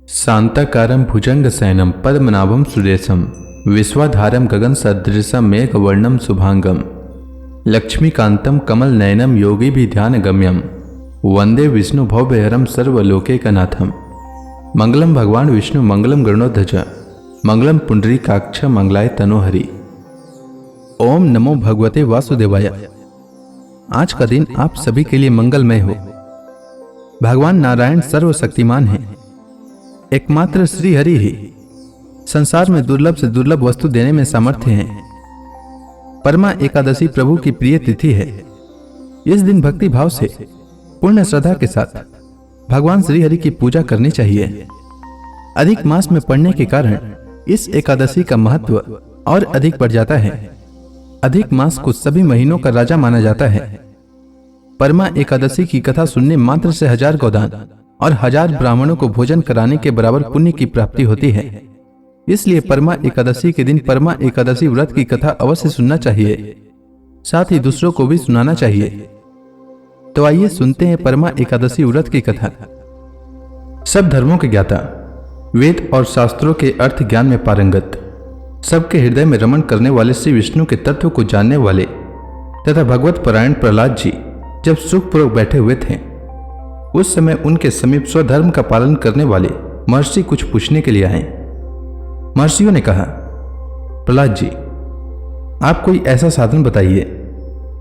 शांताकारं भुजंगशयनं पद्मनाभं सुरेशं विश्वाधारं गगनसदृशं मेघवर्णं शुभांगं लक्ष्मीकान्तं कमलनयनं योगिभिध्यानगम्यं वंदे विष्णु भवभयहरं सर्वलोकैकनाथं। मंगलम भगवान विष्णु मंगलम गरुड़ध्वज मंगलम पुंडरीकाक्ष मंगलाय तनोहरि। ओम नमो भगवते वासुदेवाय। आज का दिन आप सभी के लिए मंगलमय हो। भगवान नारायण सर्वशक्तिमान हैं। एकमात्र श्री हरि ही संसार में दुर्लभ से दुर्लभ वस्तु देने में सामर्थ्य हैं। परमा एकादशी प्रभु की प्रिय तिथि है। इस दिन भक्ति भाव से पूर्ण श्रद्धा के साथ भगवान श्री हरि की पूजा करनी चाहिए। अधिक मास में पड़ने के कारण इस एकादशी का महत्व और अधिक बढ़ जाता है। अधिक मास को सभी महीनों का राजा माना जाता है। परमा एकादशी की कथा सुनने मात्र से 1000 गोदान और 1000 ब्राह्मणों को भोजन कराने के बराबर पुण्य की प्राप्ति होती है। इसलिए परमा एकादशी के दिन परमा एकादशी व्रत की कथा अवश्य सुनना चाहिए, साथ ही दूसरों को भी सुनाना चाहिए। तो आइए सुनते हैं परमा एकादशी व्रत की कथा। सब धर्मों के ज्ञाता, वेद और शास्त्रों के अर्थ ज्ञान में पारंगत, सबके हृदय में रमण करने वाले श्री विष्णु के तत्व को जानने वाले तथा भगवत परायण प्रहलाद जी जब सुखपूर्वक बैठे हुए थे, उस समय उनके समीप स्वधर्म का पालन करने वाले महर्षि कुछ पूछने के लिए आए। महर्षियों ने कहा, प्रहलाद जी, आप कोई ऐसा साधन बताइए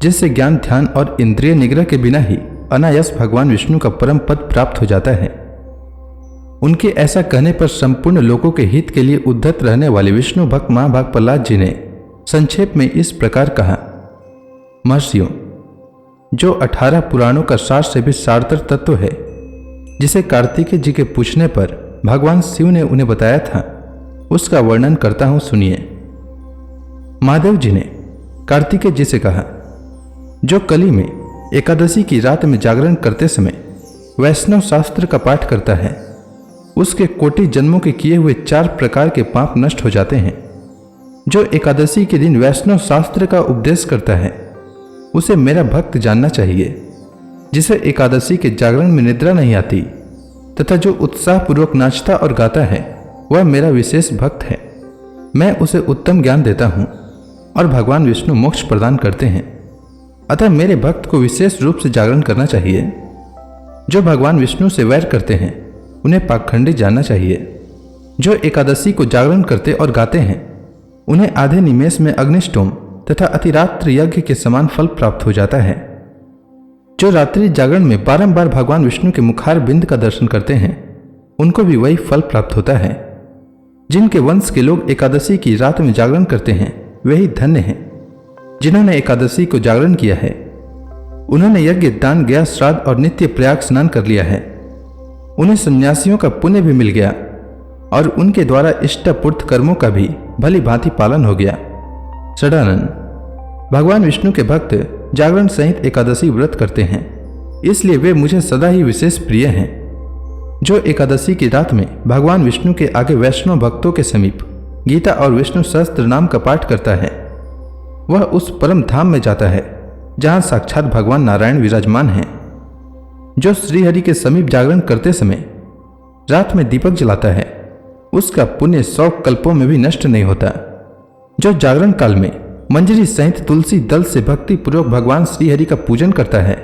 जिससे ज्ञान, ध्यान और इंद्रिय निग्रह के बिना ही अनायास भगवान विष्णु का परम पद प्राप्त हो जाता है। उनके ऐसा कहने पर संपूर्ण लोगों के हित के लिए उद्धत रहने वाले विष्णु भक्त महाभाग प्रहलाद जी ने संक्षेप में इस प्रकार कहा, महर्षियों, जो 18 पुराणों का सार से भी सारतर तत्व है, जिसे कार्तिकेय जी के पूछने पर भगवान शिव ने उन्हें बताया था, उसका वर्णन करता हूं, सुनिए। महादेव जी ने कार्तिकेय जी से कहा, जो कली में एकादशी की रात में जागरण करते समय वैष्णव शास्त्र का पाठ करता है, उसके कोटि जन्मों के किए हुए 4 प्रकार के पाप नष्ट हो जाते हैं। जो एकादशी के दिन वैष्णव शास्त्र का उपदेश करता है, उसे मेरा भक्त जानना चाहिए। जिसे एकादशी के जागरण में निद्रा नहीं आती तथा जो उत्साह पूर्वक नाचता और गाता है, वह मेरा विशेष भक्त है। मैं उसे उत्तम ज्ञान देता हूँ और भगवान विष्णु मोक्ष प्रदान करते हैं। अतः मेरे भक्त को विशेष रूप से जागरण करना चाहिए। जो भगवान विष्णु से वैर करते हैं, उन्हें पाखंडी जानना चाहिए। जो एकादशी को जागरण करते और गाते हैं, उन्हें आधे निमेष में अग्निष्टोम तथा अतिरात्र यज्ञ के समान फल प्राप्त हो जाता है। जो रात्रि जागरण में बारंबार भगवान विष्णु के मुखार बिंद का दर्शन करते हैं, उनको भी वही फल प्राप्त होता है। जिनके वंश के लोग एकादशी की रात में जागरण करते हैं, वही धन्य हैं। जिन्होंने एकादशी को जागरण किया है, उन्होंने यज्ञ, दान, गया, श्राद्ध और नित्य प्रयाग स्नान कर लिया है। उन्हें सन्यासियों का पुण्य भी मिल गया और उनके द्वारा इष्टपूर्त कर्मों का भी भली भांति पालन हो गया। षडानन, भगवान विष्णु के भक्त जागरण सहित एकादशी व्रत करते हैं, इसलिए वे मुझे सदा ही विशेष प्रिय हैं। जो एकादशी की रात में भगवान विष्णु के आगे वैष्णव भक्तों के समीप गीता और विष्णु सहस्त्र नाम का पाठ करता है, वह उस परम धाम में जाता है जहां साक्षात भगवान नारायण विराजमान हैं। जो श्रीहरि के समीप जागरण करते समय रात में दीपक जलाता है, उसका पुण्य 100 कल्पों में भी नष्ट नहीं होता। जो जागरण काल में मंजरी सहित तुलसी दल से भक्ति पूर्वक भगवान श्रीहरि का पूजन करता है,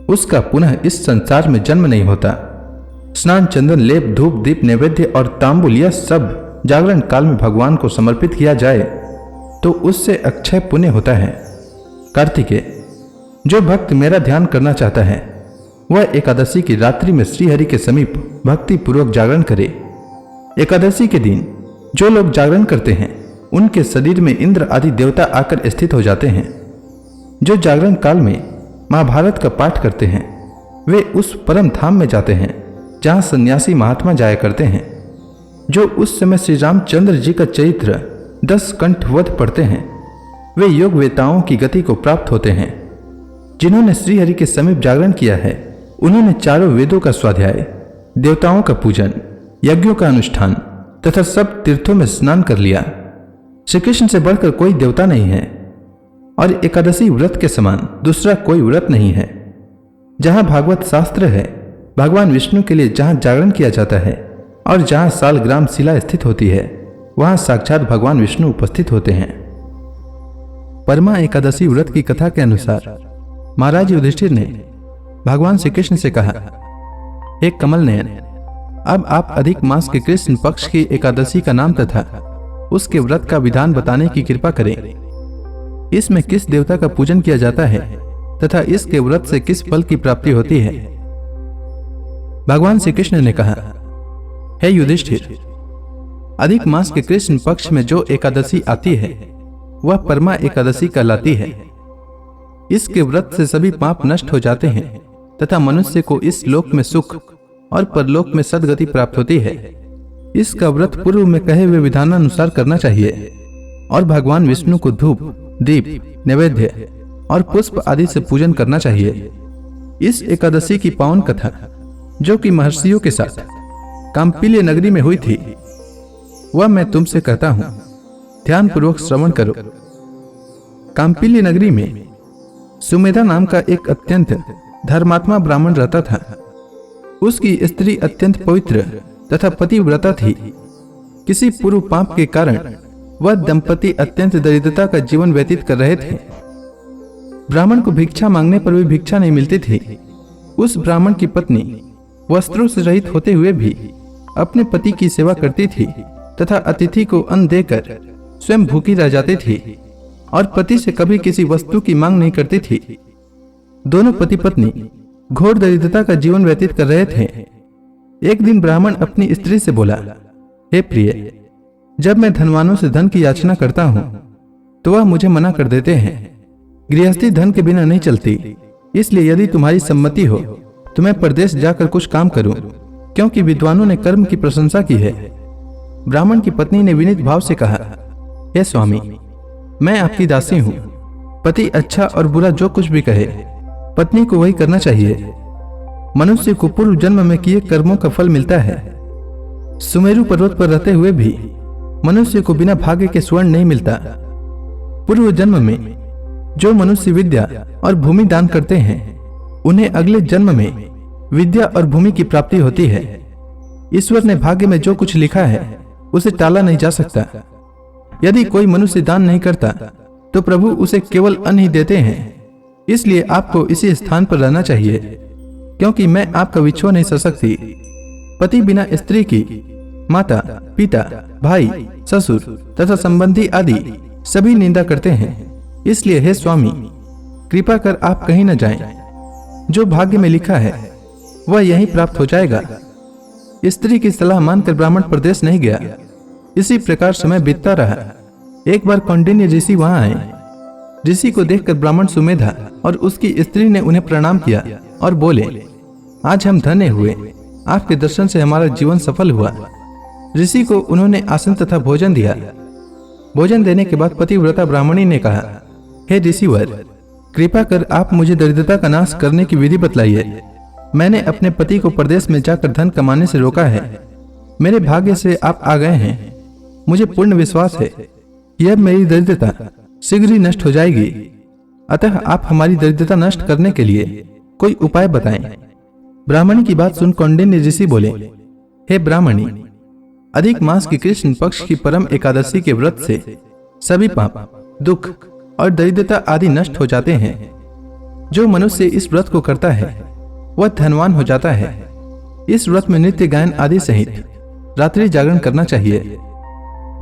उसका पुनः इस संसार में जन्म नहीं होता। स्नान, चंदन, लेप, धूप, दीप, नैवेद्य और तांबुल, यह सब जागरण काल में भगवान को समर्पित किया जाए तो उससे अक्षय पुण्य होता है। कार्तिकेय, जो भक्त मेरा ध्यान करना चाहता है, वह एकादशी की रात्रि में श्रीहरि के समीप भक्ति पूर्वक जागरण करे। एकादशी के दिन जो लोग जागरण करते हैं, उनके शरीर में इंद्र आदि देवता आकर स्थित हो जाते हैं। जो जागरण काल में महाभारत का पाठ करते हैं, वे उस परम धाम में जाते हैं जहां सन्यासी महात्मा जाया करते हैं। जो उस समय श्री रामचंद्र जी का चरित्र 10 कंठ वध पढ़ते हैं, वे योग वेताओं की गति को प्राप्त होते हैं। जिन्होंने श्रीहरि के समीप जागरण किया है, उन्होंने चारों वेदों का स्वाध्याय, देवताओं का पूजन, यज्ञों का अनुष्ठान तथा सब तीर्थों में स्नान कर लिया। श्री कृष्ण से बढ़कर कोई देवता नहीं है और एकादशी व्रत के समान दूसरा कोई व्रत नहीं है। जहां भागवत शास्त्र है, भगवान विष्णु के लिए जहां जागरण किया जाता है, और जहाँ सालग्राम शिला स्थित होती है वहाँ साक्षात भगवान विष्णु उपस्थित होते हैं। परमा एकादशी व्रत की कथा के अनुसार महाराज युधिष्ठिर ने भगवान श्री कृष्ण से कहा, हे कमल नयन, अब आप अधिक मास के कृष्ण पक्ष की एकादशी का नाम तथा उसके व्रत का विधान बताने की कृपा करें। इसमें किस देवता का पूजन किया जाता है तथा इसके व्रत से किस फल की प्राप्ति होती है। भगवान श्री कृष्ण ने कहा, हे युधिष्ठिर, अधिक मास के कृष्ण पक्ष में जो एकादशी आती है वह परमा एकादशी कहलाती है। इसके व्रत से सभी पाप नष्ट हो जाते हैं तथा मनुष्य को इस लोक में सुख और परलोक में सद्गति प्राप्त होती है। इसका व्रत पूर्व में कहे हुए विधानानुसार करना चाहिए और भगवान विष्णु को धूप, दीप, नैवेद्य और पुष्प आदि से पूजन करना चाहिए। इस एकादशी की पावन कथा जो कि महर्षियों के साथ काम्पिल्य नगरी में हुई थी वह मैं तुमसे कहता हूं, ध्यान पूर्वक श्रवण करो। काम्पिल्य नगरी में सुमेधा नाम का एक अत्यंत धर्मात्मा ब्राह्मण रहता था। उसकी स्त्री अत्यंत पवित्र तथा पतिव्रता थी। किसी पूर्व पाप के कारण वह दंपति अत्यंत दरिद्रता का जीवन व्यतीत कर रहे थे। ब्राह्मण को भिक्षा मांगने पर भी भिक्षा नहीं मिलती थी। उस ब्राह्मण की पत्नी वस्त्रों से रहित होते हुए भी अपने पति की सेवा करती थी तथा अतिथि को अन्न देकर स्वयं भूखी रह जाती थी और पति से कभी किसी वस्तु की मांग नहीं करती थी। दोनों पति पत्नी घोर दरिद्रता का जीवन व्यतीत कर रहे थे। एक दिन ब्राह्मण अपनी स्त्री से बोला, हे प्रिय, जब मैं धनवानों से धन की याचना करता हूं तो वह मुझे मना कर देते हैं। गृहस्थी धन के बिना नहीं चलती, इसलिए यदि तुम्हारी सम्मति हो तो मैं परदेश जाकर कुछ काम करूं, क्योंकि विद्वानों ने कर्म की प्रशंसा की है। ब्राह्मण की पत्नी ने विनीत भाव से कहा, हे स्वामी, मैं आपकी दासी हूं। पति अच्छा और बुरा जो कुछ भी कहे पत्नी को वही करना चाहिए। मनुष्य को पूर्व जन्म में किए कर्मों का फल मिलता है। सुमेरु पर्वत पर रहते हुए भी मनुष्य को बिना भाग्य के स्वर्ण नहीं मिलता। पूर्व जन्म में जो मनुष्य विद्या और भूमि दान करते हैं उन्हें अगले जन्म में विद्या और भूमि की प्राप्ति होती है। ईश्वर ने भाग्य में जो कुछ लिखा है उसे टाला नहीं जा सकता। यदि कोई मनुष्य दान नहीं करता तो प्रभु उसे केवल अन्न ही देते हैं। इसलिए आपको इसी स्थान पर रहना चाहिए, क्योंकि मैं आपका विछोह नहीं सह सकती। पति बिना स्त्री की माता, पिता, भाई, ससुर तथा संबंधी आदि सभी निंदा करते हैं। इसलिए हे स्वामी, कृपा कर आप कहीं न जाएं। जो भाग्य में लिखा है वह यहीं प्राप्त हो जाएगा। स्त्री की सलाह मानकर ब्राह्मण प्रदेश नहीं गया। इसी प्रकार समय बीतता रहा। एक बार कौंडिन्य ऋषि वहां आए। ऋषि को देखकर ब्राह्मण सुमेधा और उसकी स्त्री ने उन्हें प्रणाम किया और बोले, आज हम धन्य हुए, आपके दर्शन से हमारा जीवन सफल हुआ। ऋषि को उन्होंने आसन तथा भोजन दिया। भोजन देने के बाद पतिव्रता ब्राह्मणी ने कहा, हे ऋषिवर, कृपा कर आप मुझे दरिद्रता का नाश करने की विधि बतलाइए। मैंने अपने पति को प्रदेश में जाकर धन कमाने से रोका है। मेरे भाग्य से आप आ गए हैं। मुझे पूर्ण विश्वास है कि अब मेरी दरिद्रता शीघ्र ही नष्ट हो जाएगी। अतः आप हमारी दरिद्रता नष्ट करने के लिए कोई उपाय बताएं। ब्राह्मणी की बात सुन कौंडिन्य ऋषि बोले, हे ब्राह्मणी, अधिक मास की कृष्ण पक्ष की परम एकादशी के व्रत से सभी पाप, दुख और दरिद्रता आदि नष्ट हो जाते हैं। जो मनुष्य इस व्रत को करता है वह धनवान हो जाता है। इस व्रत में नित्य गायन आदि सहित रात्रि जागरण करना चाहिए।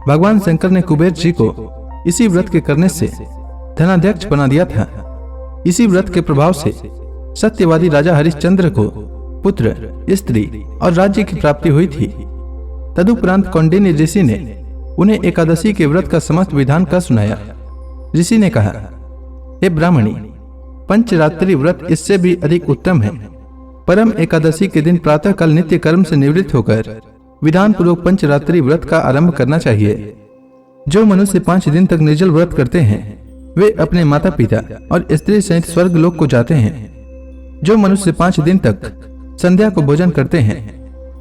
भगवान शंकर ने कुबेर जी को इसी व्रत के करने से धनाध्यक्ष बना दिया था। इसी व्रत के प्रभाव से सत्यवादी राजा हरिश्चंद्र को पुत्र, स्त्री और राज्य की प्राप्ति हुई थी। तदुपरांत कौंडिन्य ऋषि ने उन्हें एकादशी के व्रत का समस्त विधान का सुनाया। ऋषि ने कहा, हे ब्राह्मणी, पंचरात्रि व्रत इससे भी अधिक उत्तम है। परम एकादशी के दिन प्रातः काल नित्य कर्म से निवृत्त होकर विधान पूर्वक पंचरात्रि व्रत का आरंभ करना चाहिए। जो मनुष्य 5 दिन तक निर्जल व्रत करते हैं वे अपने माता पिता और स्त्री सहित स्वर्ग लोक को जाते हैं। जो मनुष्य 5 दिन तक संध्या को भोजन करते हैं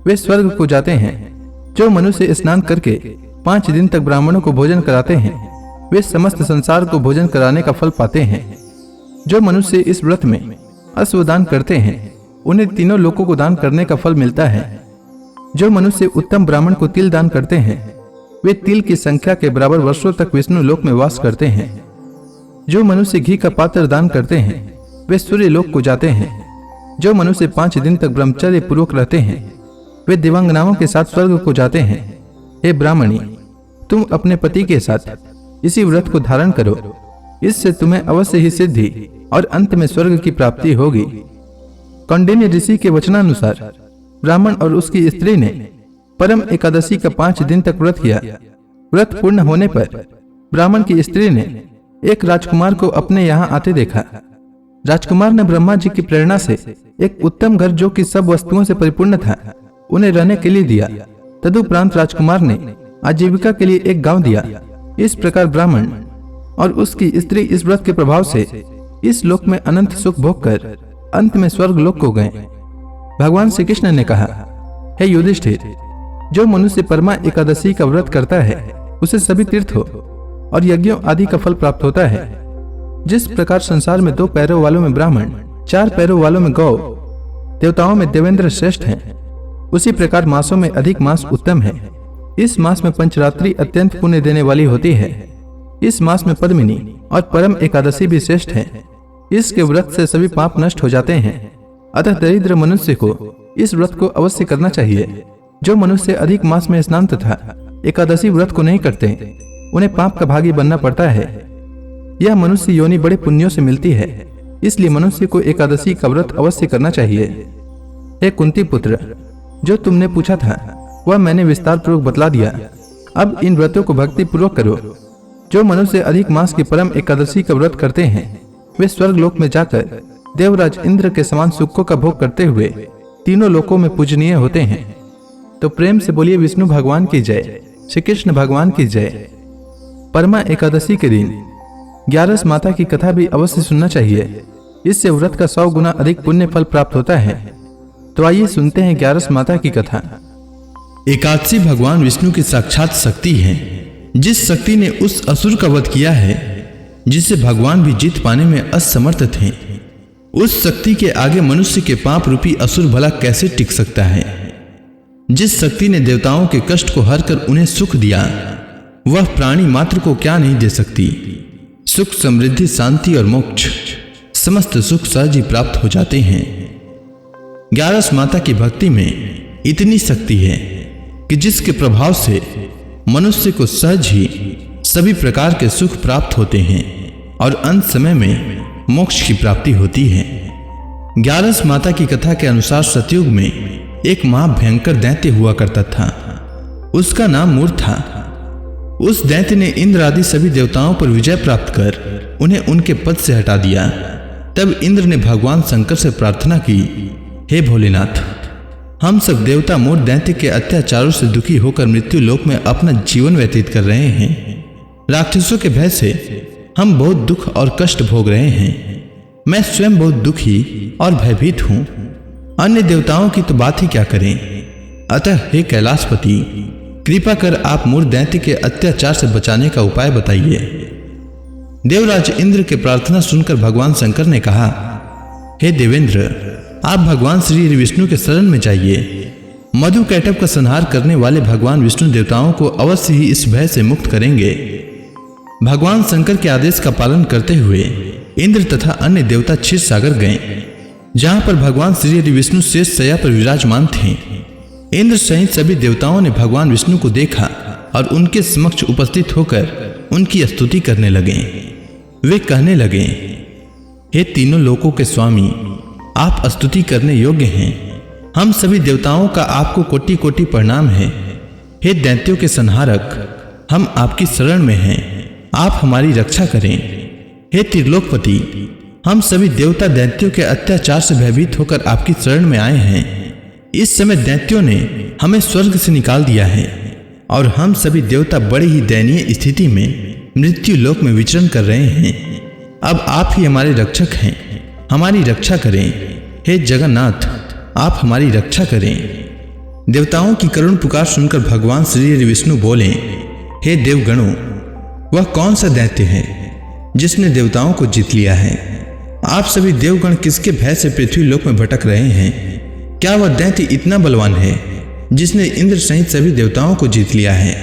वे स्वर्ग को जाते हैं। जो मनुष्य स्नान करके 5 दिन तक ब्राह्मणों को भोजन कराते हैं वे समस्त संसार को भोजन कराने का फल पाते हैं। जो मनुष्य इस व्रत में अश्वदान करते हैं उन्हें तीनों लोकों को दान करने का फल मिलता है। जो मनुष्य उत्तम ब्राह्मण को तिल दान करते हैं वे तिल की संख्या के बराबर वर्षों तक विष्णु लोक में वास करते हैं। जो मनुष्य घी का पात्र दान करते हैं वे सूर्य लोक को जाते हैं। जो मनुष्य 5 दिन तक ब्रह्मचर्य पूर्वक रहते हैं वे दिव्यांगनाओं के साथ स्वर्ग को जाते हैं। हे ब्राह्मणी, तुम अपने पति के साथ इसी व्रत को धारण करो, इससे तुम्हें अवश्य ही सिद्धि और अंत में स्वर्ग की प्राप्ति होगी। कौंडिन्य ऋषि के वचनानुसार ब्राह्मण और उसकी स्त्री ने परम एकादशी का 5 दिन तक व्रत किया। व्रत पूर्ण होने पर ब्राह्मण की स्त्री ने एक राजकुमार को अपने यहाँ आते देखा। राजकुमार ने ब्रह्मा जी की प्रेरणा से एक उत्तम घर जो कि सब वस्तुओं से परिपूर्ण था उन्हें रहने के लिए दिया। तदुपरांत राजकुमार ने आजीविका के लिए एक गांव दिया। इस प्रकार ब्राह्मण और उसकी स्त्री इस व्रत के प्रभाव से इस लोक में अनंत सुख भोग कर अंत में स्वर्ग लोक को गए। भगवान श्री कृष्ण ने कहा, हे युधिष्ठिर, जो मनुष्य परमा एकादशी का व्रत करता है उसे सभी तीर्थों और यज्ञों आदि का फल प्राप्त होता है। जिस प्रकार संसार में 2 पैरों वालों में ब्राह्मण, 4 पैरों वालों में गौ, देवताओं में देवेंद्र श्रेष्ठ हैं, उसी प्रकार मासों में अधिक मास उत्तम है। इस मास में पंचरात्रि अत्यंत पुण्य देने वाली होती है। इस मास में पद्मिनी और परम एकादशी भी श्रेष्ठ है। इसके व्रत से सभी पाप नष्ट हो जाते हैं। अतः दरिद्र मनुष्य को इस व्रत को अवश्य करना चाहिए। जो मनुष्य अधिक मास में स्नान तथा एकादशी व्रत को नहीं करते उन्हें पाप का भागी बनना पड़ता है। यह मनुष्य योनि बड़े पुण्यों से मिलती है, इसलिए मनुष्य को एकादशी का व्रत अवश्य करना चाहिए। हे कुंती पुत्र, जो तुमने पूछा था वह मैंने विस्तार पूर्वक बतला दिया। अब इन व्रतों को भक्ति पूर्वक करो। जो मनुष्य अधिक मास की परम एकादशी का व्रत करते हैं वे स्वर्ग लोक में जाकर देवराज इंद्र के समान सुखों का भोग करते हुए तीनों लोकों में पूजनीय होते हैं। तो प्रेम से बोलिए विष्णु भगवान की जय, श्री कृष्ण भगवान की जय। परमा एकादशी के दिन 11 माता की कथा भी अवश्य सुनना चाहिए। इससे व्रत का 100 गुना अधिक पुण्य फल प्राप्त होता है। तो आइए सुनते हैं 11 माता की कथा। एकादशी भगवान विष्णु की साक्षात शक्ति है। जिस शक्ति ने उस असुर का वध किया है जिसे भगवान भी जीत पाने में असमर्थ थे, उस शक्ति के आगे मनुष्य के पाप रूपी असुर भला कैसे टिक सकता है। जिस शक्ति ने देवताओं के कष्ट को हर कर उन्हें सुख दिया वह प्राणी मात्र को क्या नहीं दे सकती। सुख, समृद्धि, शांति और मोक्ष समस्त सुख सहज ही प्राप्त हो जाते हैं। 11 माता की भक्ति में इतनी शक्ति है कि जिसके प्रभाव से मनुष्य को सहज ही सभी प्रकार के सुख प्राप्त होते हैं और अंत समय में मोक्ष की प्राप्ति होती है। 11 माता की कथा के अनुसार सतयुग में एक महाभयंकर दैत्य हुआ करता था। उसका नाम मूर था। उस दैत्य ने इंद्र आदि सभी देवताओं पर विजय प्राप्त कर उन्हें उनके पद से हटा दिया। तब इंद्र ने भगवान शंकर से प्रार्थना की, हे भोलेनाथ, हम सब देवता मूर दैत्य के अत्याचारों से दुखी होकर मृत्यु लोक में अपना जीवन व्यतीत कर रहे हैं। राक्षसों के भय से हम बहुत दुख और कष्ट भोग रहे हैं। मैं स्वयं बहुत दुखी और भयभीत हूं। अन्य देवताओं की तो बात ही क्या करें। अतः हे कैलाशपति, कृपा कर आप मूर दैत्य के अत्याचार से बचाने का उपाय बताइए। देवराज इंद्र के प्रार्थना सुनकर भगवान शंकर ने कहा, हे देवेंद्र, आप भगवान श्री विष्णु के शरण में जाइए। मधु कैटभ का संहार करने वाले भगवान विष्णु देवताओं को अवश्य ही इस भय से मुक्त करेंगे। भगवान शंकर के आदेश का पालन करते हुए इंद्र तथा अन्य देवता क्षीर सागर गए, जहां पर भगवान श्री विष्णु शेष शैया पर विराजमान थे। इंद्र सहित सभी देवताओं ने भगवान विष्णु को देखा और उनके समक्ष उपस्थित होकर उनकी स्तुति करने लगे। वे कहने लगे, हे तीनों लोकों के स्वामी, आप स्तुति करने योग्य हैं। हम सभी देवताओं का आपको कोटि कोटि प्रणाम है। हे दैत्यों के संहारक, हम आपकी शरण में हैं, आप हमारी रक्षा करें। हे त्रिलोकपति, हम सभी देवता दैत्यों के अत्याचार से भयभीत होकर आपकी शरण में आए हैं। इस समय दैत्यों ने हमें स्वर्ग से निकाल दिया है और हम सभी देवता बड़ी ही दयनीय स्थिति में मृत्यु लोक में विचरण कर रहे हैं। अब आप ही हमारे रक्षक हैं, हमारी रक्षा करें। हे जगन्नाथ, आप हमारी रक्षा करें। देवताओं की करुण पुकार सुनकर भगवान श्री विष्णु बोले, हे देवगणों, वह कौन सा दैत्य है जिसने देवताओं को जीत लिया है। आप सभी देवगण किसके भय से पृथ्वी लोक में भटक रहे हैं। क्या वह दैत्य इतना बलवान है जिसने इंद्र सहित सभी देवताओं को जीत लिया है।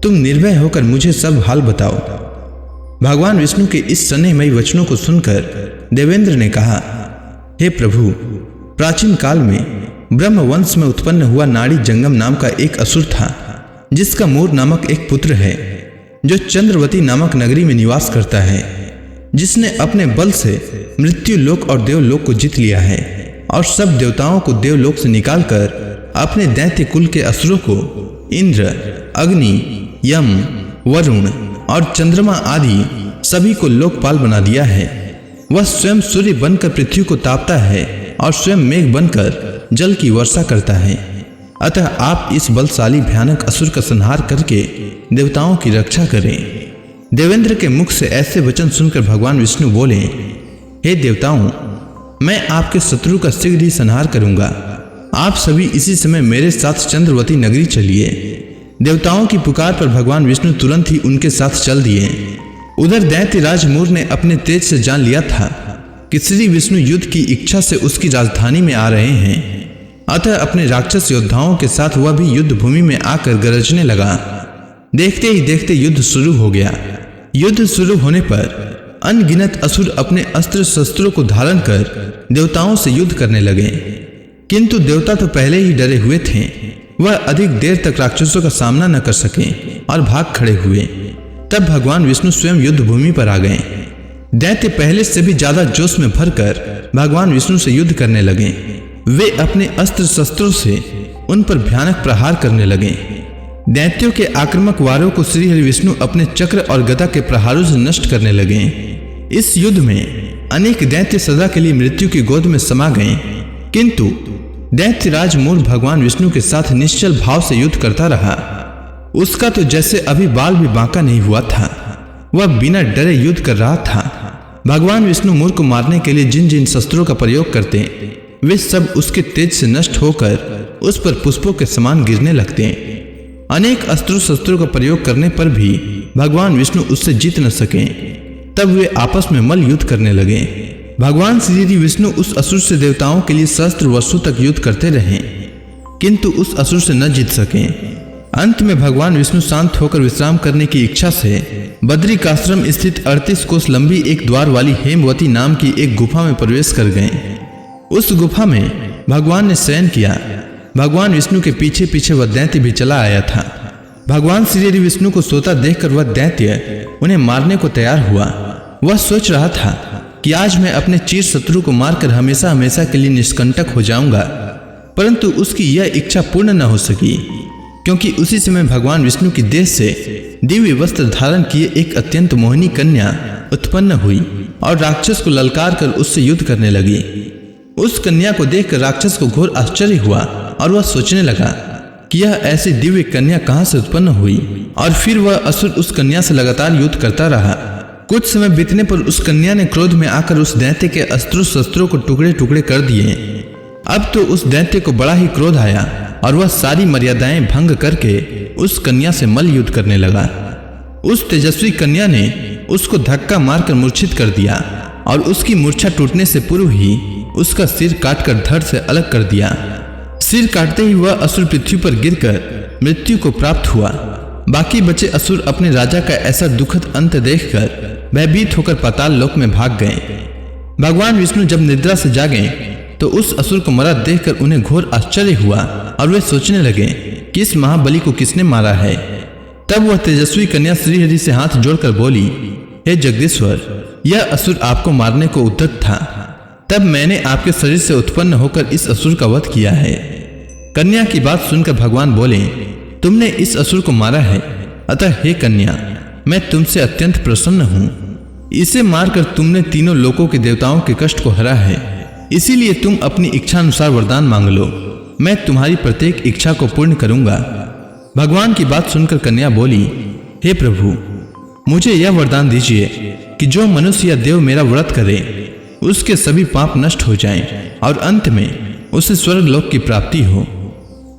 तुम निर्भय होकर मुझे सब हाल बताओ। भगवान विष्णु के इस स्नेहमयी वचनों को सुनकर देवेंद्र ने कहा, हे प्रभु, प्राचीन काल में ब्रह्म वंश में उत्पन्न हुआ नाड़ी जंगम नाम का एक असुर था, जिसका मूर नामक एक पुत्र है, जो चंद्रवती नामक नगरी में निवास करता है, जिसने अपने बल से मृत्यु लोक और देवलोक को जीत लिया है और सब देवताओं को देवलोक से निकालकर अपने दैत्य कुल के असुरों को इंद्र, अग्नि, यम, वरुण और चंद्रमा आदि सभी को लोकपाल बना दिया है। वह स्वयं सूर्य बनकर पृथ्वी को तापता है और स्वयं मेघ बनकर जल की वर्षा करता है। अतः आप इस बलशाली भयानक असुर का संहार करके देवताओं की रक्षा करें। देवेंद्र के मुख से ऐसे वचन सुनकर भगवान विष्णु बोले, हे देवताओं, मैं आपके शत्रु का शीघ्र ही संहार करूंगा। आप सभी इसी समय मेरे साथ चंद्रवती नगरी चलिए। देवताओं की पुकार पर भगवान विष्णु तुरंत ही उनके साथ चल दिए। उधर दैत्यराज मूर ने अपने तेज से जान लिया था कि श्री विष्णु युद्ध की इच्छा से उसकी राजधानी में आ रहे हैं। अतः अपने राक्षस योद्धाओं के साथ वह भी युद्ध भूमि में आकर गरजने लगा। देखते ही देखते युद्ध शुरू हो गया। युद्ध शुरू होने पर अनगिनत असुर अपने अस्त्र शस्त्रों को धारण कर देवताओं से युद्ध करने लगे, किंतु देवता तो पहले ही डरे हुए थे। वह अधिक देर तक राक्षसों का सामना न कर सके और भाग खड़े हुए। तब भगवान विष्णु स्वयं युद्ध भूमि पर आ गए। दैत्य पहले से भी ज्यादा जोश में भरकर भगवान विष्णु से युद्ध करने लगे। वे अपने अस्त्र शस्त्रों से उन पर भयानक प्रहार करने लगे। दैत्यों के आक्रामक वारों को श्री हरि विष्णु अपने चक्र और गदा के प्रहारों से नष्ट करने लगे। इस युद्ध में अनेक दैत्य सदा के लिए मृत्यु की गोद में समा गए, किंतु दैत्यराज मूर भगवान विष्णु के साथ निश्चल भाव से युद्ध करता रहा। उसका तो जैसे अभी बाल भी बांका नहीं हुआ था। वह बिना डरे युद्ध कर रहा था। भगवान विष्णु मूर को मारने के लिए जिन जिन शस्त्रों का प्रयोग करते, वे सब उसके तेज से नष्ट होकर उस पर पुष्पों के समान गिरने लगते। अनेक अस्त्रों शस्त्रों का प्रयोग करने पर भी भगवान विष्णु उससे जीत न सके। तब वे आपस में मल्ल युद्ध करने लगे। भगवान श्री विष्णु उस असुर से देवताओं के लिए सहस्त्र वर्षों तक युद्ध करते रहे, किंतु उस असुर से न जीत सके। अंत में भगवान विष्णु शांत होकर विश्राम करने की इच्छा से बद्रिकाश्रम स्थित 38 कोस लंबी एक द्वार वाली हेमवती नाम की एक गुफा में प्रवेश कर गए। उस गुफा में भगवान ने शयन किया। भगवान विष्णु के पीछे पीछे वह दैत्य भी चला आया था। भगवान श्री विष्णु को सोता देखकर वह दैत्य उन्हें मारने को तैयार हुआ। वह सोच रहा था कि आज मैं अपने चिर शत्रु को मारकर हमेशा हमेशा के लिए निष्कंटक हो जाऊंगा, परंतु उसकी यह इच्छा पूर्ण न हो सकी, क्योंकि उसी समय भगवान विष्णु की देह से दिव्य वस्त्र धारण किए एक अत्यंत मोहिनी कन्या उत्पन्न हुई और राक्षस को ललकार कर उससे युद्ध करने लगी। उस कन्या को देखकर राक्षस को घोर आश्चर्य हुआ और वह सोचने लगा कि यह ऐसी दिव्य कन्या कहां से उत्पन्न हुई, और फिर वह असुर उस कन्या से लगातार युद्ध करता रहा। कुछ समय बीतने पर उस कन्या ने क्रोध में आकर उस दैत्य के अस्त्रों शस्त्रों को टुकड़े टुकड़े कर दिए। अब तो उस दैत्य को बड़ा ही क्रोध आया और वह सारी मर्यादाएं भंग करके उस कन्या से मल्ल युद्ध करने लगा। उस तेजस्वी कन्या ने उसको धक्का मारकर मूर्छित कर दिया और उसकी मूर्छा टूटने से पूर्व ही उसका सिर काटकर धड़ से अलग कर दिया। सिर काटते ही वह असुर पृथ्वी पर गिरकर मृत्यु को प्राप्त हुआ। बाकी बचे असुर अपने राजा का ऐसा दुखद अंत देखकर भयभीत होकर पाताल लोक में भाग गए। भगवान विष्णु जब निद्रा से जागे तो उस असुर को मरा देखकर उन्हें घोर आश्चर्य हुआ और वे सोचने लगे कि इस महाबली को किसने मारा है। तब वह तेजस्वी कन्या श्रीहरि से हाथ जोड़कर बोली, हे जगदीश्वर, यह असुर आपको मारने को उद्यत था। तब मैंने आपके शरीर से उत्पन्न होकर इस असुर का वध किया है। कन्या की बात सुनकर भगवान बोले, तुमने इस असुर को मारा है, अतः हे कन्या, मैं तुमसे अत्यंत प्रसन्न हूँ। इसे मारकर तुमने तीनों लोकों के देवताओं के कष्ट को हरा है, इसीलिए तुम अपनी इच्छा अनुसार वरदान मांग लो, मैं तुम्हारी प्रत्येक इच्छा को पूर्ण करूंगा। भगवान की बात सुनकर कन्या बोली, हे प्रभु, मुझे यह वरदान दीजिए कि जो मनुष्य या देव मेरा व्रत करे उसके सभी पाप नष्ट हो जाएं और अंत में उसे स्वर्ग लोक की प्राप्ति हो।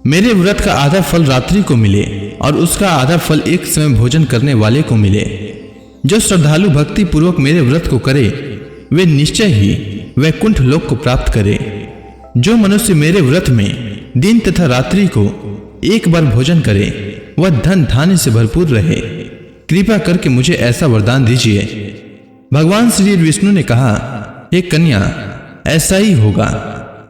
मेरे व्रत का आधा फल रात्रि को मिले और उसका आधा फल एक समय भोजन करने वाले को मिले। जो श्रद्धालु भक्ति पूर्वक मेरे व्रत को करे वे निश्चय ही वैकुंठ लोक को प्राप्त करे। जो मनुष्य मेरे व्रत में दिन तथा रात्रि को एक बार भोजन करे, वह धन धान्य से भरपूर रहे। कृपा करके मुझे ऐसा वरदान दीजिए। भगवान श्री विष्णु ने कहा, हे कन्या, ऐसा ही होगा।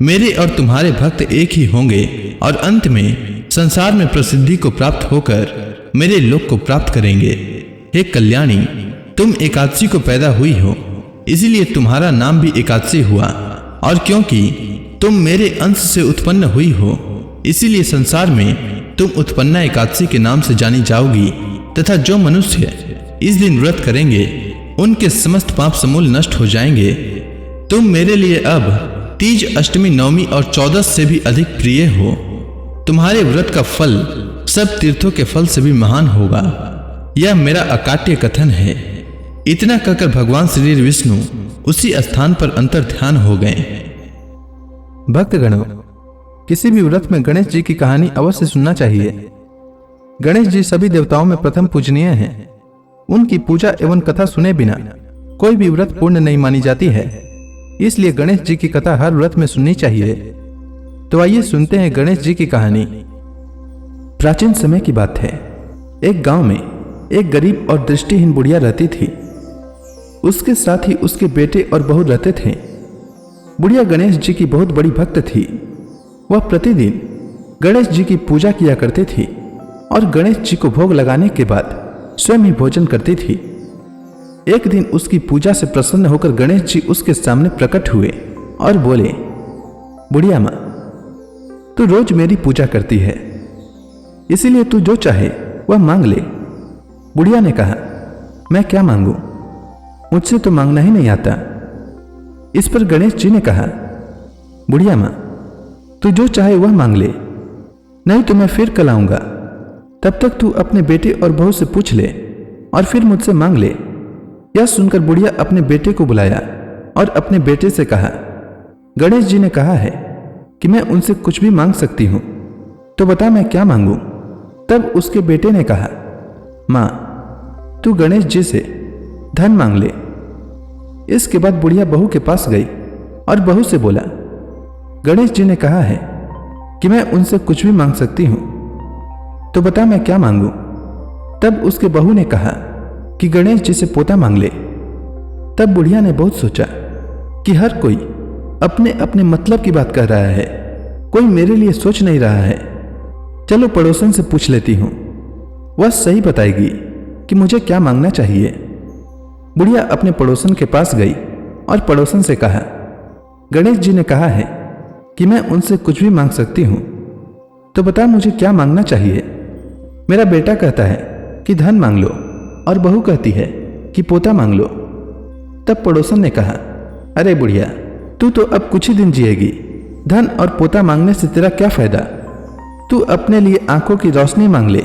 मेरे और तुम्हारे भक्त एक ही होंगे और अंत में संसार में प्रसिद्धि को प्राप्त होकर मेरे लोक को प्राप्त करेंगे। हे कल्याणी, तुम एकादशी को पैदा हुई हो, इसीलिए तुम्हारा नाम भी एकादशी हुआ। और क्योंकि तुम मेरे अंश से उत्पन्न हुई हो, इसीलिए संसार में तुम उत्पन्ना एकादशी के नाम से जानी जाओगी। तथा जो मनुष्य इस दिन व्रत करेंगे, उनके समस्त पाप समूल नष्ट हो जाएंगे। तुम मेरे लिए अब तीज, अष्टमी, नवमी और 14 से भी अधिक प्रिय हो। तुम्हारे व्रत का फल सब तीर्थों के फल से भी महान होगा। यह मेरा अकाट्य कथन है। इतना कहकर भगवान श्री विष्णु उसी स्थान पर अंतर ध्यान हो गए। भक्तगणों, किसी भी व्रत में गणेश जी की कहानी अवश्य सुनना चाहिए। गणेश जी सभी देवताओं में प्रथम पूजनीय हैं। उनकी पूजा एवं कथा सुने बिना कोई भी व्रत पूर्ण नहीं मानी जाती है। इसलिए गणेश जी की कथा हर व्रत में सुननी चाहिए। तो आइए सुनते हैं गणेश जी की कहानी। प्राचीन समय की बात है। एक गांव में एक गरीब और दृष्टिहीन बुढ़िया रहती थी। उसके साथ ही उसके बेटे और बहू रहते थे। बुढ़िया गणेश जी की बहुत बड़ी भक्त थी। वह प्रतिदिन गणेश जी की पूजा किया करती थी और गणेश जी को भोग लगाने के बाद स्वयं ही भोजन करती थी। एक दिन उसकी पूजा से प्रसन्न होकर गणेश जी उसके सामने प्रकट हुए और बोले, बुढ़िया माँ, तू रोज मेरी पूजा करती है, इसीलिए तू जो चाहे वह मांग ले। बुढ़िया ने कहा, मैं क्या मांगू, मुझसे तो मांगना ही नहीं आता। इस पर गणेश जी ने कहा, बुढ़िया माँ, तू जो चाहे वह मांग ले, नहीं तो मैं फिर कल आऊंगा। तब तक तू अपने बेटे और बहू से पूछ ले और फिर मुझसे मांग ले। यह सुनकर बुढ़िया अपने बेटे को बुलाया और अपने बेटे से कहा, गणेश जी ने कहा है कि मैं उनसे कुछ भी मांग सकती हूं, तो बता मैं क्या मांगू। तब उसके बेटे ने कहा, मां, तू गणेश जी से धन मांग ले। इसके बाद बुढ़िया बहू के पास गई और बहू से बोला, गणेश जी ने कहा है कि मैं उनसे कुछ भी मांग सकती हूं, तो बता मैं क्या मांगू। तब उसके बहू ने कहा कि गणेश जी से पोता मांग ले। तब बुढ़िया ने बहुत सोचा कि हर कोई अपने अपने मतलब की बात कर रहा है, कोई मेरे लिए सोच नहीं रहा है। चलो पड़ोसन से पूछ लेती हूं, वह सही बताएगी कि मुझे क्या मांगना चाहिए। बुढ़िया अपने पड़ोसन के पास गई और पड़ोसन से कहा, गणेश जी ने कहा है कि मैं उनसे कुछ भी मांग सकती हूं, तो बता मुझे क्या मांगना चाहिए। मेरा बेटा कहता है कि धन मांग लो और बहू कहती है कि पोता मांग लो। तब पड़ोसन ने कहा, अरे बुढ़िया, तू तो अब कुछ ही दिन जिएगी, धन और पोता मांगने से तेरा क्या फायदा। तू अपने लिए आंखों की रोशनी मांग ले,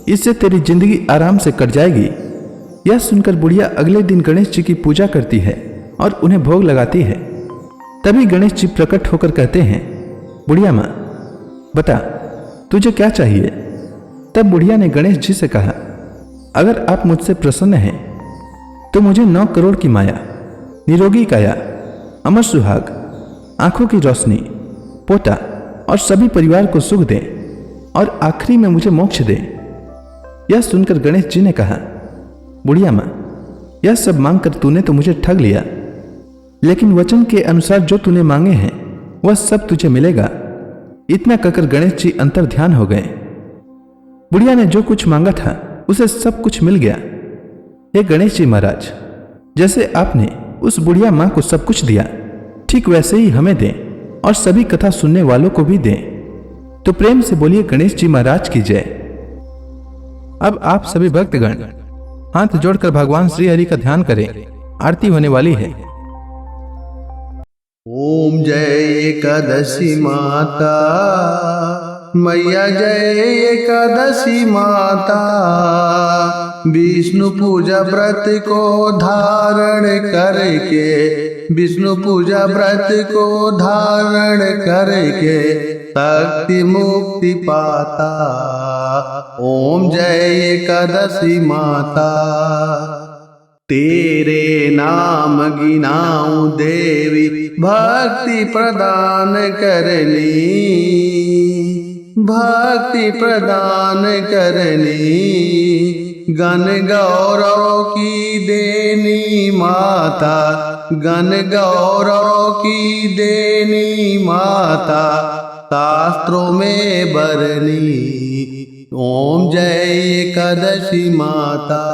इससे तेरी जिंदगी आराम से कट जाएगी। यह सुनकर बुढ़िया अगले दिन गणेश जी की पूजा करती है और उन्हें भोग लगाती है। तभी गणेश जी प्रकट होकर कहते हैं, बुढ़िया माँ, बता तुझे क्या चाहिए। तब बुढ़िया ने गणेश जी से कहा, अगर आप मुझसे प्रसन्न हैं तो मुझे 9 करोड़ की माया, निरोगी काया, अमर सुहाग, आंखों की रोशनी, पोता और सभी परिवार को सुख दे और आखिरी में मुझे मोक्ष दे। यह सुनकर गणेश जी ने कहा, बुढ़िया माँ, यह सब मांगकर तूने तो मुझे ठग लिया, लेकिन वचन के अनुसार जो तूने मांगे हैं वह सब तुझे मिलेगा। इतना कहकर गणेश जी अंतर ध्यान हो गए। बुढ़िया ने जो कुछ मांगा था उसे सब कुछ मिल गया। हे गणेश जी महाराज, जैसे आपने उस बुढ़िया मां को सब कुछ दिया, ठीक वैसे ही हमें दें और सभी कथा सुनने वालों को भी दें। तो प्रेम से बोलिए गणेश जी महाराज की जय। अब आप सभी भक्तगण हाथ जोड़कर भगवान श्री हरि का ध्यान करें। आरती होने वाली है। ओम जय एकादशी माता, मैया जय एकादशी माता। विष्णु पूजा व्रत को धारण करके, विष्णु पूजा व्रत को धारण करके शक्ति मुक्ति पाता। ओम जय एकादशी माता। तेरे नाम गिनाऊं देवी, भक्ति प्रदान करनी। भक्ति प्रदान करनी, गण गौरव की देनी माता, गण गौरव की देनी माता, शास्त्रों में बरनी। ओम जय एकादशी माता।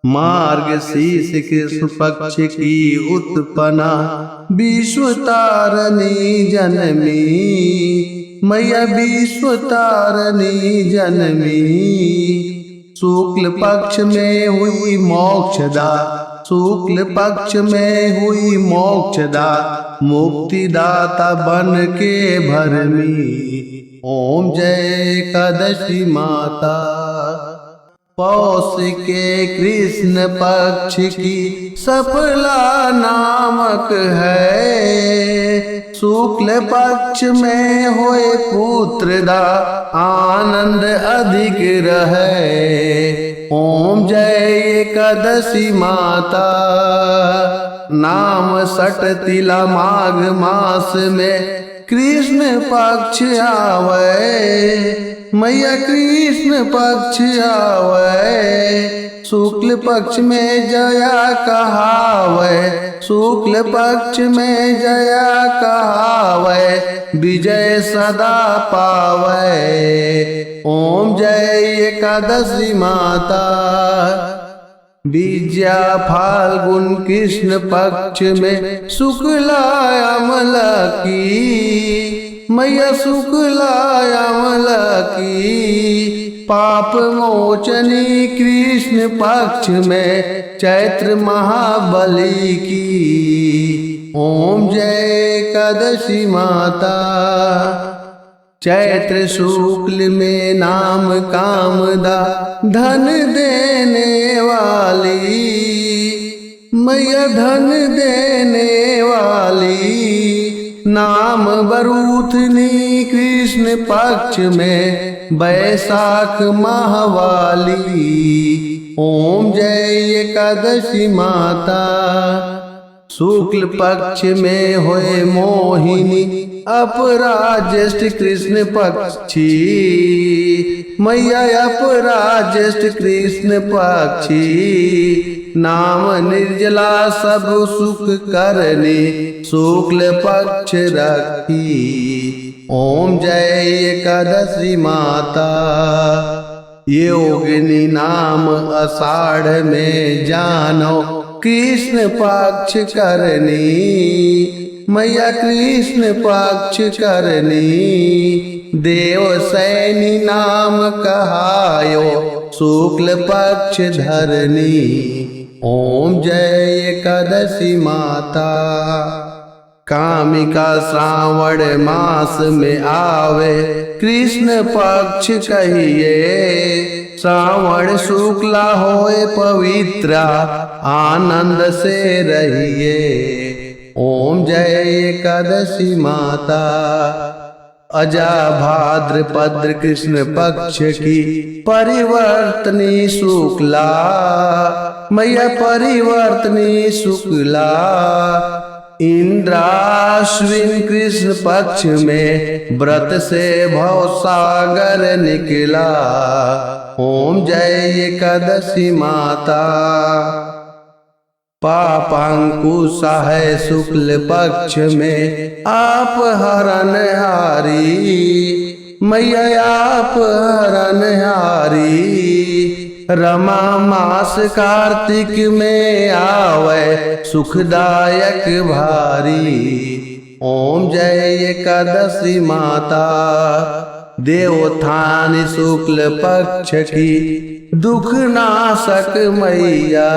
मार्गशीर्ष कृष्ण पक्ष की उत्पन्ना, विश्व तारणी जनमी, मैया विश्व तारणी जनमी। शुक्ल पक्ष में हुई मोक्षदा, शुक्ल पक्ष में हुई मोक्षदा, मुक्तिदाता बन के भरमी। ओम जय एकादशी माता। पौष के कृष्ण पक्ष की सफला नामक है, शुक्ल पक्ष में होए पुत्रदा, आनंद अधिक रहे। ओम जय एकादशी माता। नाम सट तिला माघ मास में कृष्ण पक्ष आवे, मैया कृष्ण पक्ष आवे। शुक्ल पक्ष में जया कहावे, शुक्ल पक्ष में जया कहावे, विजय सदा पावे। ओम जय एकादशी माता। विद्या फाल्गुन कृष्ण पक्ष में शुक्ला अमला की, मैया शुक्ला अमला की। पाप मोचनी कृष्ण पक्ष में चैत्र महाबली की। ओम जय एकादशी माता। चैत्र शुक्ल में नाम कामदा, धन देने वाली, मैया धन देने वाली। नाम बरूथनी कृष्ण पक्ष में बैसाख माहवाली। ओम जय एकादशी माता। शुक्ल पक्ष में होए मोहिनी, अपराज्येष्ठ कृष्ण पक्षी, मैया अपराज्येष्ठ कृष्ण पक्षी। नाम निर्जला सब सुख करनी, शुक्ल पक्ष रखी। ओम जय एकादशी माता। योगिनी नाम आषाढ़ में जानो, कृष्ण पक्ष करनी, मैया कृष्ण पक्ष करनी। देव सैनी नाम कहायो, शुक्ल पक्ष धरनी। ओम जय एकादशी माता। कामिका श्रावण मास में आवे, कृष्ण पक्ष कहिए। श्रावण शुक्ला होए पवित्रा, आनंद से रहिए। ओम जय एकादशी माता। अजा भाद्रपद कृष्ण पक्ष की परिवर्तनी शुक्ला, मैया परिवर्तनी शुक्ला। इंद्राश्विन कृष्ण पक्ष में व्रत से भवसागर निकला। ओम जय एकादशी माता। पापांकुशा है शुक्ल पक्ष में, आप हरणहारी, मैया आप हरणहारी। रमा मास कार्तिक में आवे, सुखदायक भारी। ओम जय एकादशी माता। देवोत्थान शुक्ल पक्ष की दुख नाशक मैया,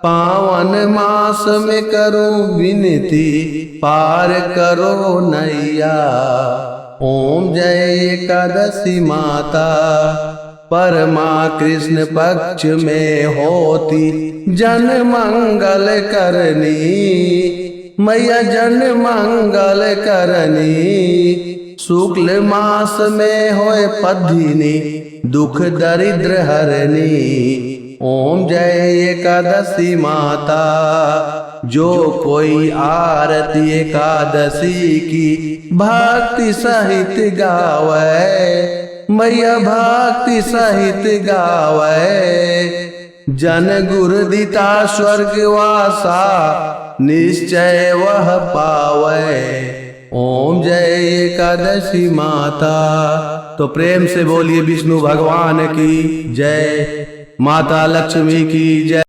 पावन मास में करो विनती, पार करो नैया। ओम जय एकादशी माता। परमा कृष्ण पक्ष में होती जन मंगल करनी, मैया जन मंगल करनी। शुक्ल मास में होए पद्धिनी, दुख दरिद्र हरनी। ओम जय एकादशी माता। जो कोई आरती एकादशी की भक्ति सहित गावे, मैया भक्ति सहित गावे, जन गुरु दिता स्वर्गवासा निश्चय वह पावे। ओम जय एकादशी माता। तो प्रेम से बोलिए विष्णु भगवान की जय, माता लक्ष्मी की जय।